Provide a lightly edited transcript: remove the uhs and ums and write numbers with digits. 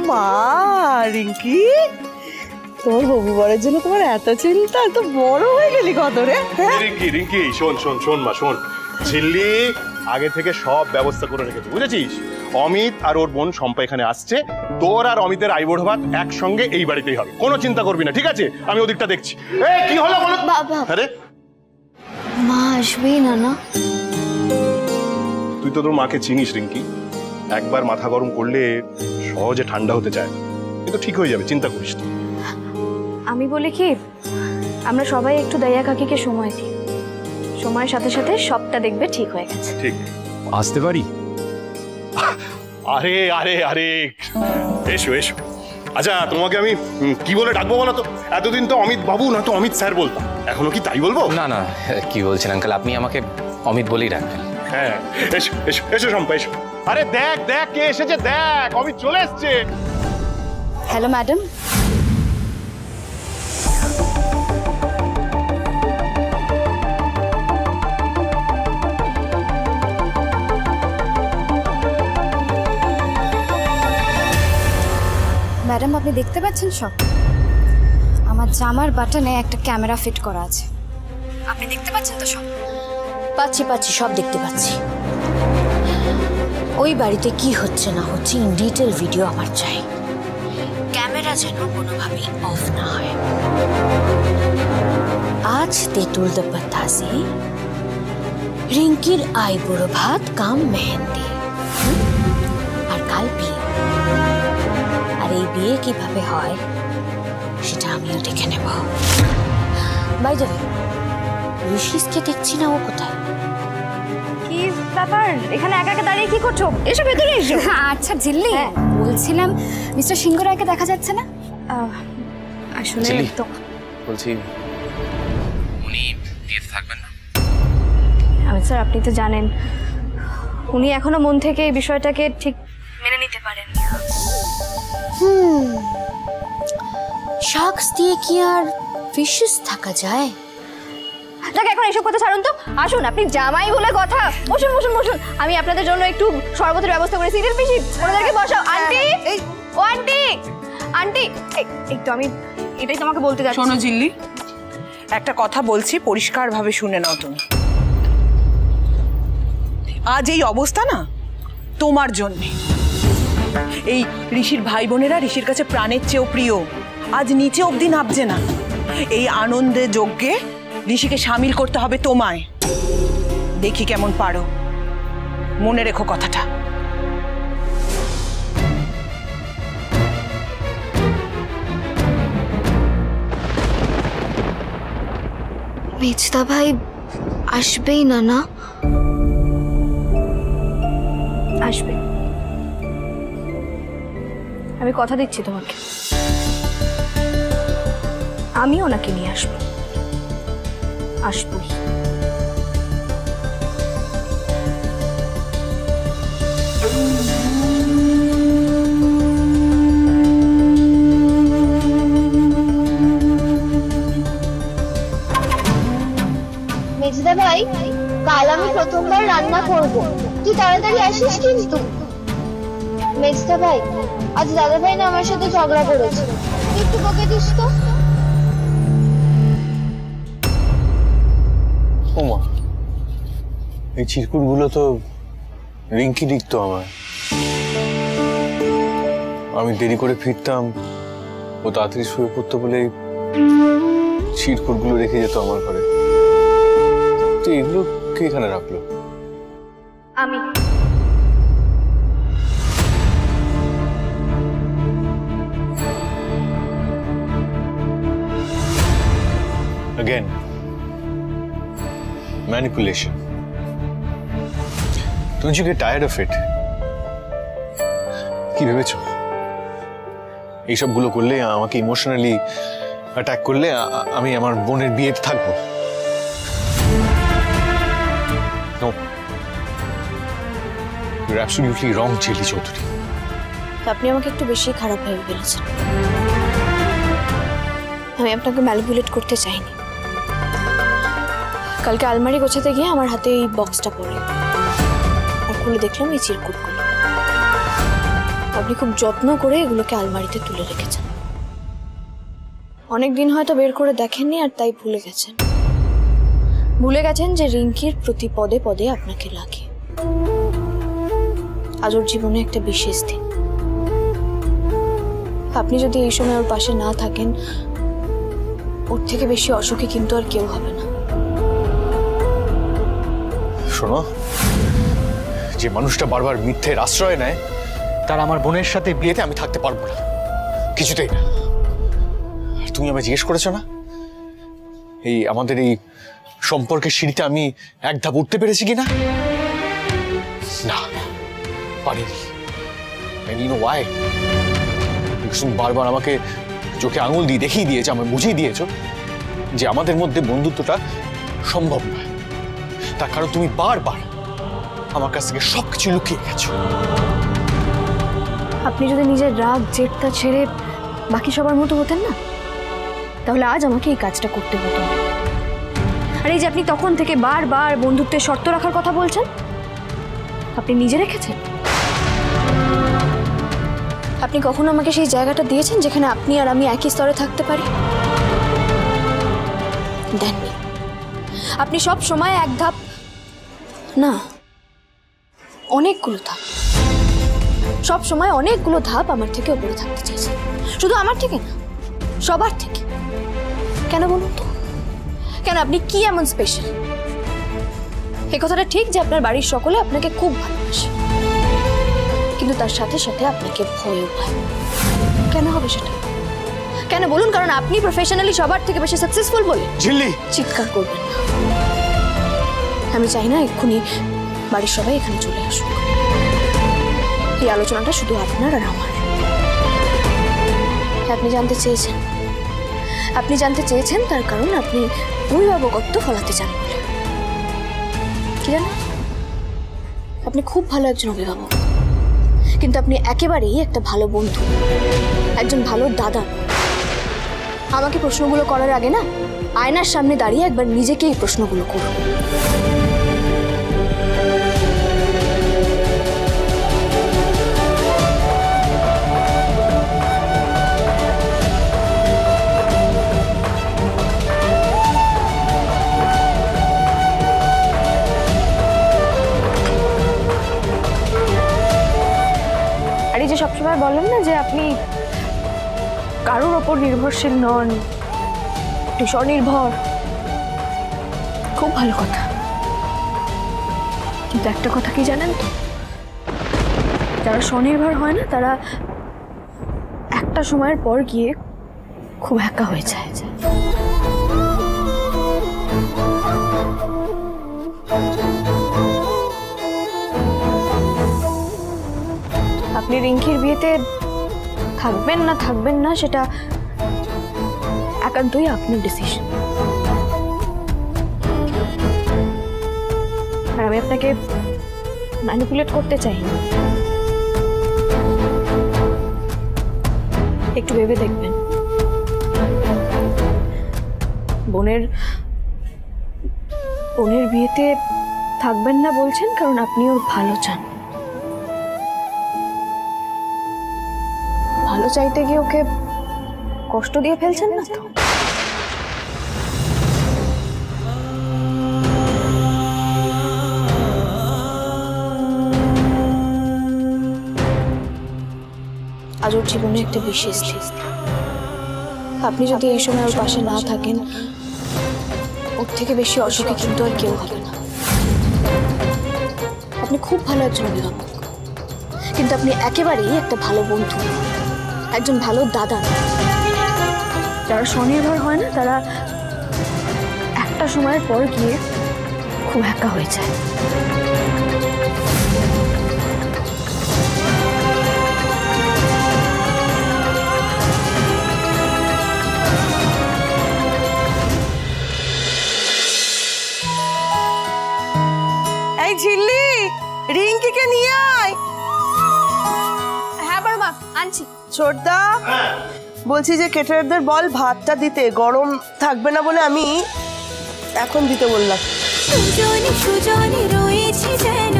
মা রিঙ্কি, তোর হবু বরের জন্য তোমার এত চিন্তা? এত বড় হয়ে গেলি কত রে? রিঙ্কি রিঙ্কি শোন শোন শোন মা শোন, ঝিল্লি আগে থেকে সব ব্যবস্থা করে রেখেছে, বুঝেছিস? অমিত আর ওর বোন শম্পা এখানে আসছে, তোর আর অমিতের আইবুড়ো ভাত একসঙ্গে এই বাড়িতেই হবে, কোনো চিন্তা করবি না, ঠিক আছে? আমি ওদিকটা দেখছি। কি হলো বলো? বাবা, আরে মা আসবেই না না? তুই তো তোর মাকে চিনিস রিঙ্কি, একবার মাথা গরম করলে সহজে ঠান্ডা হতে চায়, কিন্তু ঠিক হয়ে যাবে, চিন্তা করিস না। আমি বলি কি, আমরা সবাই একটু দয়া কাকিকে সময় দিই, সময়ের সাথে সাথে সবটা দেখবে ঠিক হয়ে গেছে। ঠিক, আসতে পারি? আরে আরে আরে এসো এসো। আচ্ছা তোমাকে আমি কি বলে ডাকবো বলো তো? এতদিন তো অমিত বাবু না তো অমিত স্যার বলতাম, এখনো কি তাই বলবো? না না, কি বলছেন আঙ্কেল, আপনি আমাকে অমিত বলেই রাখবেন। হ্যাঁ এসো এসো এসো শম্পা এসো। আরে দেখ দেখ কে এসেছে, দেখ অমিত চলে এসছে। Hello madam. ম্যাডাম, আপনি দেখতে পাচ্ছেন সব? আমার জামার বাটনে একটা ক্যামেরা ফিট করা আছে, আপনি দেখতে পাচ্ছেন তো সব? পাচ্ছি পাচ্ছি, সব দেখতে পাচ্ছি। ওই বাড়িতে কি হচ্ছে না হচ্ছে ইন ডিটেল ভিডিও আমার চাই, ক্যামেরা যেন কোনোভাবেই অফ না হয়। আজ তেঁতুল দে বাতাসে রিঙ্কির আইবুড়ো ভাত কাম মেহেন্দি, আর কাল বিয়ে। আর এই বিয়ে কিভাবে হয় সেটা আমিও দেখে নেব। বাই দ্য ওয়ে, ঋষিসকে দেখছি না, ও কোথায়? কি ব্যাপার, এখানে একা একা দাঁড়িয়ে কি করছো? এসো ভেতরে এসো। আচ্ছা ঝিল্লি, বলছিলাম মিস্টার সিংহ রায়কে দেখা যাচ্ছে না? আসলে তো বলছি উনি বিয়েতে থাকবেন না। আমি স্যার, আপনি তো জানেন উনি এখনো মন থেকে এই বিষয়টাকে ঠিক মেনে নিতে পারেন। শাকস দিয়ে কি আর ফিশিস থাকা যায়? দেখ, এখন এইসব কথা ছাড়ুন তো, আসুন, আপনি জামাই বলে কথা। বসুন বসুন বসুন, আমি আপনাদের জন্য একটু শরবতের ব্যবস্থা করেছি। সিরিয়াল পিসি, ওনাদেরকে বসাও। আন্টি, ও আন্টি, আন্টি, এই তো আমি এটাই তোমাকে বলতে যাচ্ছি। শোনো ঝিল্লি, একটা কথা বলছি, পরিষ্কারভাবে শুনে নাও তুমি। আজ এই অবস্থা না তোমার জন্যে। এই ঋষির ভাই বোনেরা ঋষির কাছে প্রাণের চেয়েও প্রিয়, আজ নিচে অবধি নামছে না। এই আনন্দে যজ্ঞে ঋষিকে সামিল করতে হবে তোমায়। দেখি কেমন পারো, মনে রেখো কথাটা। মেজদা ভাই আসবেই না না? আসবে, আমি কথা দিচ্ছি তোমাকে, আমি ওনাকে নিয়ে আসবো, আসবই। মেজদা ভাই, কাল আমি প্রথমবার রান্না করব, তুই তাড়াতাড়ি আসিস কিন্তু। মেজদা ভাই, আজ দাদা ভাই না আমার সাথে ঝগড়া করেছে, তুই একটু বকে দিস তো। ওমা, এই চিরকুটগুলো তো রিঙ্কি লিখতো আমার। আমি দেরি করে ফিরতাম, ও তাড়াতাড়ি শুয়ে পড়তো বলে চিরকুটগুলো রেখে যেত আমার ঘরে। তো এগুলো কে এখানে রাখলো? আমি। Again, manipulation. Don't you get tired of it? কি ভেবেছো? এইসবগুলো করলে, আমাকে ইমোশনালি অ্যাটাক করলে আমি আমার বোনের বিয়েতে থাকবো? No. You're absolutely wrong, ঝিল্লি চৌধুরী। আপনি আমাকে একটু বেশি খারাপ ভেবে ফেলেছেন। আমি আপনাকে ম্যানিপুলেট করতে চাইনি। কালকে আলমারি গোছাতে গিয়ে আমার হাতে এই বক্সটা পড়ে, আর খুলে দেখলাম এই চিরকুটগুলো। আপনি খুব যত্ন করে এগুলোকে আলমারিতে তুলে রেখেছেন। অনেক দিন হয়তো বের করে দেখেননি আর তাই ভুলে গেছেন। ভুলে গেছেন যে রিঙ্কির প্রতি পদে পদে আপনাকে লাগে। আজ ওর জীবনে একটা বিশেষ দিন। আপনি যদি এই সময় ওর পাশে না থাকেন, ওর থেকে বেশি অসুখী কিন্তু আর কেউ হবে না। শোনো, যে মানুষটা বারবার মিথ্যের আশ্রয় নেয়, তার আমার বোনের সাথে বিয়েতে আমি থাকতে পারবো না, কিছুতেই না। আর তুমি আমায় জিজ্ঞেস করেছো না, এই আমাদের এই সম্পর্কের সিঁড়িতে আমি এক ধাপ উঠতে পেরেছি কিনা? না, পারিনি। You know why? তুমি বারবার আমাকে চোখে আঙুল দিয়ে দেখিয়ে দিয়েছো, আমায় বুঝিয়ে দিয়েছো যে আমাদের মধ্যে বন্ধুত্বটা সম্ভব নয়। তার কারণ তুমি বারবার আমার কাছ থেকে সবকিছু লুকিয়ে গেছো। আপনি যদি নিজের রাগ জেদটা ছেড়ে বাকি সবার মতো হতেন না, তাহলে আজ আমাকে এই কাজটা করতে হতো না। আর এই যে আপনি তখন থেকে বারবার বন্ধুত্বের শর্ত রাখার কথা বলছেন, আপনি নিজে রেখেছেন? আপনি কখনো আমাকে সেই জায়গাটা দিয়েছেন যেখানে আপনি আর আমি একই স্তরে থাকতে পারি? দেননি। আপনি সব সময় এক ধাপ না, অনেকগুলো ধাপ, সব সময় অনেকগুলো ধাপ আমার থেকে উপরে থাকতে চেয়েছেন। শুধু আমার থেকে না, সবার থেকে। কেন বলুন তো? কেন? আপনি কি এমন স্পেশাল? এই কথাটা ঠিক যে আপনার বাড়ির সকলে আপনাকে খুব ভালোবাসে, কিন্তু তার সাথে সাথে আপনাকে ভয়ও পায়। কেন হবে সেটা? কেন বলুন? কারণ আপনি প্রফেশনালি সবার থেকে বেশি সাকসেসফুল বলে? ঝিল্লি, চিৎকার করবেন না। আমি চাই না এক্ষুনি বাড়ির সবাই এখানে চলে আসুক। এই আলোচনাটা শুধু আপনার আর আমার। আপনি জানতে চেয়েছেন, আপনি জানতে চেয়েছেন তার কারণ আপনি অভিভাবকত্ব ফলাতে চান বলে। কি জানেন, আপনি খুব ভালো একজন অভিভাবক, কিন্তু আপনি একেবারেই একটা ভালো বন্ধু, একজন ভালো দাদা। আমাকে প্রশ্নগুলো করার আগে না, আয়নার সামনে দাঁড়িয়ে একবার নিজেকে এই প্রশ্নগুলো করুন। আর এই যে সবসময় বলেন না যে আপনি কারোর ওপর নির্ভরশীল নন, একটু স্বনির্ভর, খুব ভালো কথা। কিন্তু একটা কথা কি জানেন তো, যারা স্বনির্ভর হয় না, তারা একটা সময়ের পর গিয়ে খুব একা হয়ে যায়। আপনি রিঙ্কির বিয়েতে থাকবেন না সেটা একান্তই আপনার ডিসিশন। আর আমি আপনাকে ম্যানিপুলেট করতে চাই না। একটু ভেবে দেখবেন। বোনের বিয়েতে থাকবেন না বলছেন কারণ আপনি ওর ভালো চান। ভালো চাইতে গিয়ে ওকে কষ্ট দিয়ে ফেলছেন না তো? আজ ওর জীবনে একটা বিশেষ দিন। আপনি যদি এই সময় ওর পাশে না থাকেন, ওর থেকে বেশি অসুখী কিন্তু আর কেউ হবে না। আপনি খুব ভালো একজন অভিভাবক, কিন্তু আপনি একেবারেই একটা ভালো বন্ধু, একজন ভালো দাদা। যারা স্বনির্ভর হয় না, তারা একটা সময়ের পর গিয়ে খুব একা হয়ে যায়। এই ঝিল্লি, রিঙ্কিকে নিয়ে আয়। হ্যাঁ বড়মা, আনছি। ছোটদা, বলছি যে কেটারদের বল ভাতটা দিতে, গরম থাকবে না বলে আমি এখন দিতে বললাম। সুজনে সুজনে রয়েছে যেন